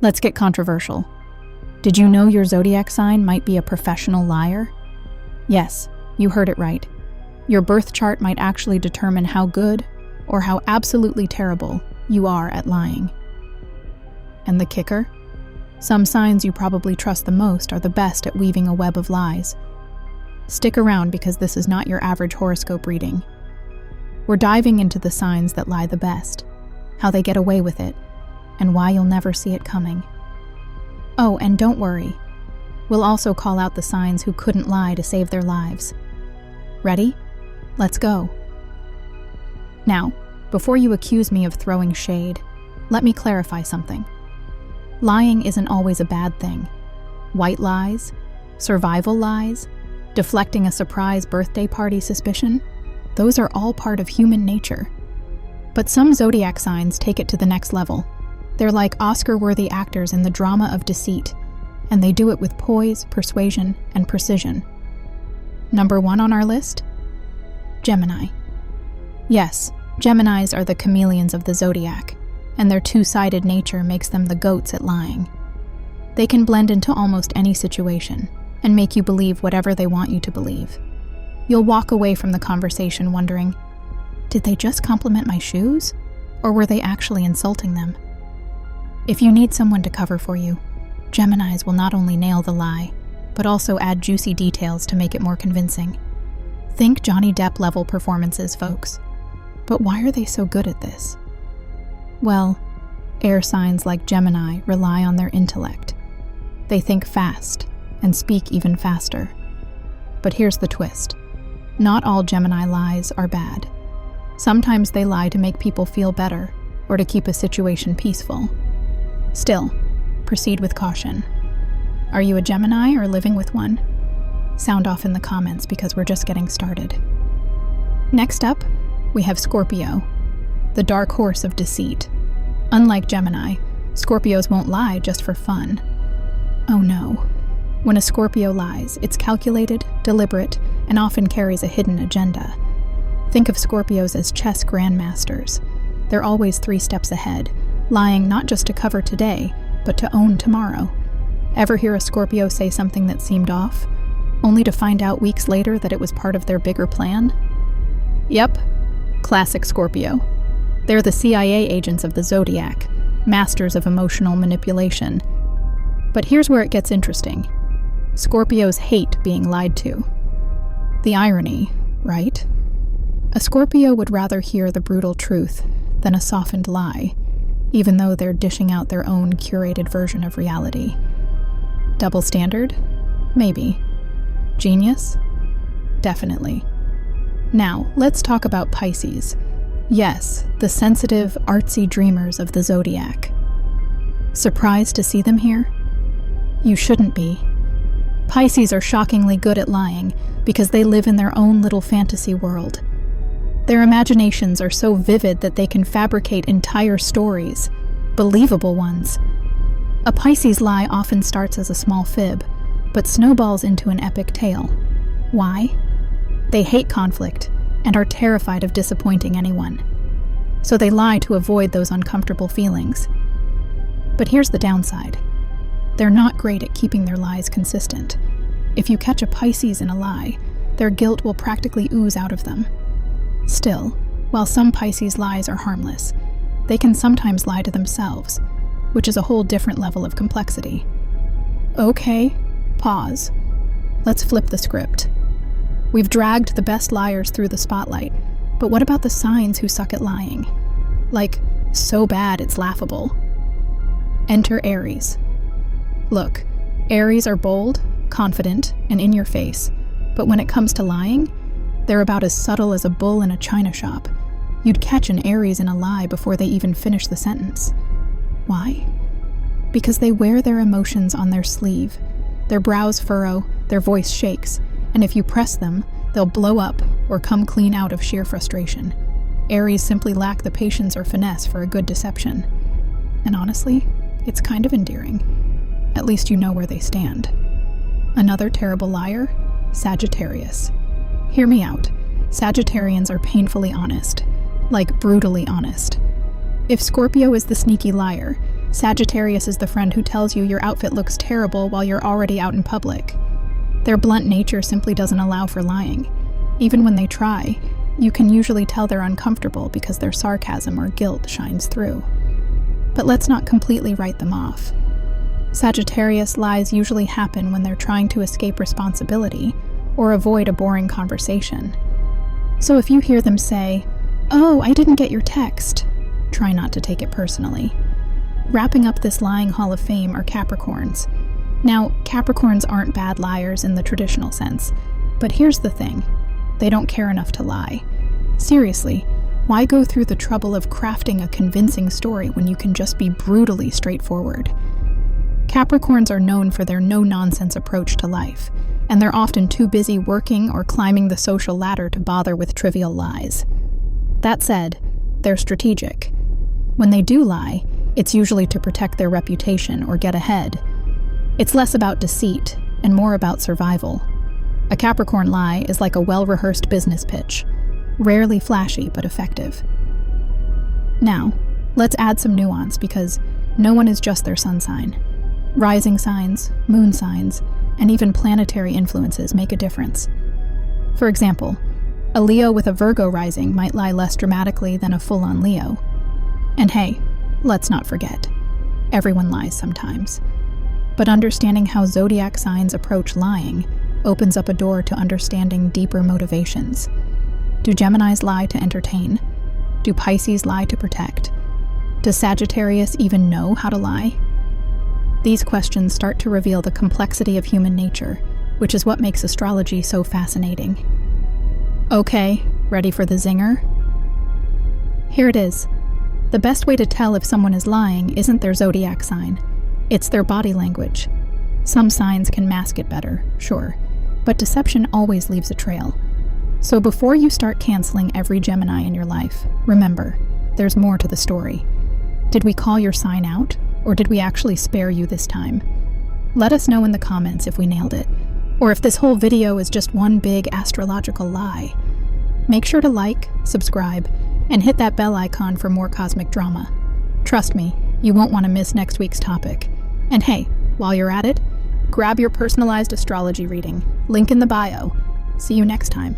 Let's get controversial. Did you know your zodiac sign might be a professional liar? Yes, you heard it right. Your birth chart might actually determine how good or how absolutely terrible you are at lying. And the kicker? Some signs you probably trust the most are the best at weaving a web of lies. Stick around because this is not your average horoscope reading. We're diving into the signs that lie the best, how they get away with it, and why you'll never see it coming. Oh, and don't worry. We'll also call out the signs who couldn't lie to save their lives. Ready? Let's go. Now, before you accuse me of throwing shade, let me clarify something. Lying isn't always a bad thing. White lies, survival lies, deflecting a surprise birthday party suspicion, those are all part of human nature. But some zodiac signs take it to the next level. They're like Oscar-worthy actors in the drama of deceit, and they do it with poise, persuasion, and precision. Number 1 on our list? Gemini. Yes, Geminis are the chameleons of the zodiac, and their two-sided nature makes them the goats at lying. They can blend into almost any situation and make you believe whatever they want you to believe. You'll walk away from the conversation wondering, did they just compliment my shoes? Or were they actually insulting them? If you need someone to cover for you, Geminis will not only nail the lie, but also add juicy details to make it more convincing. Think Johnny Depp level performances, folks. But why are they so good at this? Well, air signs like Gemini rely on their intellect. They think fast and speak even faster. But here's the twist. Not all Gemini lies are bad. Sometimes they lie to make people feel better or to keep a situation peaceful. Still, proceed with caution. Are you a Gemini or living with one? Sound off in the comments because we're just getting started. Next up, we have Scorpio, the dark horse of deceit. Unlike Gemini, Scorpios won't lie just for fun. Oh no. When a Scorpio lies, it's calculated, deliberate, and often carries a hidden agenda. Think of Scorpios as chess grandmasters. They're always 3 steps ahead, lying not just to cover today, but to own tomorrow. Ever hear a Scorpio say something that seemed off, only to find out weeks later that it was part of their bigger plan? Yep, classic Scorpio. They're the CIA agents of the Zodiac, masters of emotional manipulation. But here's where it gets interesting. Scorpios hate being lied to. The irony, right? A Scorpio would rather hear the brutal truth than a softened lie, even though they're dishing out their own curated version of reality. Double standard? Maybe. Genius? Definitely. Now, let's talk about Pisces. Yes, the sensitive, artsy dreamers of the Zodiac. Surprised to see them here? You shouldn't be. Pisces are shockingly good at lying because they live in their own little fantasy world. Their imaginations are so vivid that they can fabricate entire stories, believable ones. A Pisces lie often starts as a small fib, but snowballs into an epic tale. Why? They hate conflict and are terrified of disappointing anyone. So they lie to avoid those uncomfortable feelings. But here's the downside. They're not great at keeping their lies consistent. If you catch a Pisces in a lie, their guilt will practically ooze out of them. Still, while some Pisces lies are harmless, they can sometimes lie to themselves, which is a whole different level of complexity. Okay, pause. Let's flip the script. We've dragged the best liars through the spotlight, but what about the signs who suck at lying? Like, so bad it's laughable. Enter Aries. Look, Aries are bold, confident, and in your face, but when it comes to lying, they're about as subtle as a bull in a china shop. You'd catch an Aries in a lie before they even finish the sentence. Why? Because they wear their emotions on their sleeve. Their brows furrow, their voice shakes, and if you press them, they'll blow up or come clean out of sheer frustration. Aries simply lack the patience or finesse for a good deception. And honestly, it's kind of endearing. At least you know where they stand. Another terrible liar? Sagittarius. Hear me out. Sagittarians are painfully honest. Like brutally honest. If Scorpio is the sneaky liar, Sagittarius is the friend who tells you your outfit looks terrible while you're already out in public. Their blunt nature simply doesn't allow for lying. Even when they try, you can usually tell they're uncomfortable because their sarcasm or guilt shines through. But let's not completely write them off. Sagittarius lies usually happen when they're trying to escape responsibility or avoid a boring conversation. So if you hear them say, "Oh, I didn't get your text," try not to take it personally. Wrapping up this lying hall of fame are Capricorns. Now, Capricorns aren't bad liars in the traditional sense, but here's the thing. They don't care enough to lie. Seriously, why go through the trouble of crafting a convincing story when you can just be brutally straightforward? Capricorns are known for their no-nonsense approach to life, and they're often too busy working or climbing the social ladder to bother with trivial lies. That said, they're strategic. When they do lie, it's usually to protect their reputation or get ahead. It's less about deceit and more about survival. A Capricorn lie is like a well-rehearsed business pitch, rarely flashy but effective. Now, let's add some nuance because no one is just their sun sign. Rising signs, moon signs, and even planetary influences make a difference. For example, a Leo with a Virgo rising might lie less dramatically than a full-on Leo. And hey, let's not forget, everyone lies sometimes. But understanding how zodiac signs approach lying opens up a door to understanding deeper motivations. Do Geminis lie to entertain? Do Pisces lie to protect? Does Sagittarius even know how to lie? These questions start to reveal the complexity of human nature, which is what makes astrology so fascinating. Okay, ready for the zinger? Here it is. The best way to tell if someone is lying isn't their zodiac sign. It's their body language. Some signs can mask it better, sure, but deception always leaves a trail. So before you start canceling every Gemini in your life, remember, there's more to the story. Did we call your sign out, or did we actually spare you this time? Let us know in the comments if we nailed it, or if this whole video is just one big astrological lie. Make sure to like, subscribe, and hit that bell icon for more cosmic drama. Trust me, you won't want to miss next week's topic. And hey, while you're at it, grab your personalized astrology reading, link in the bio. See you next time.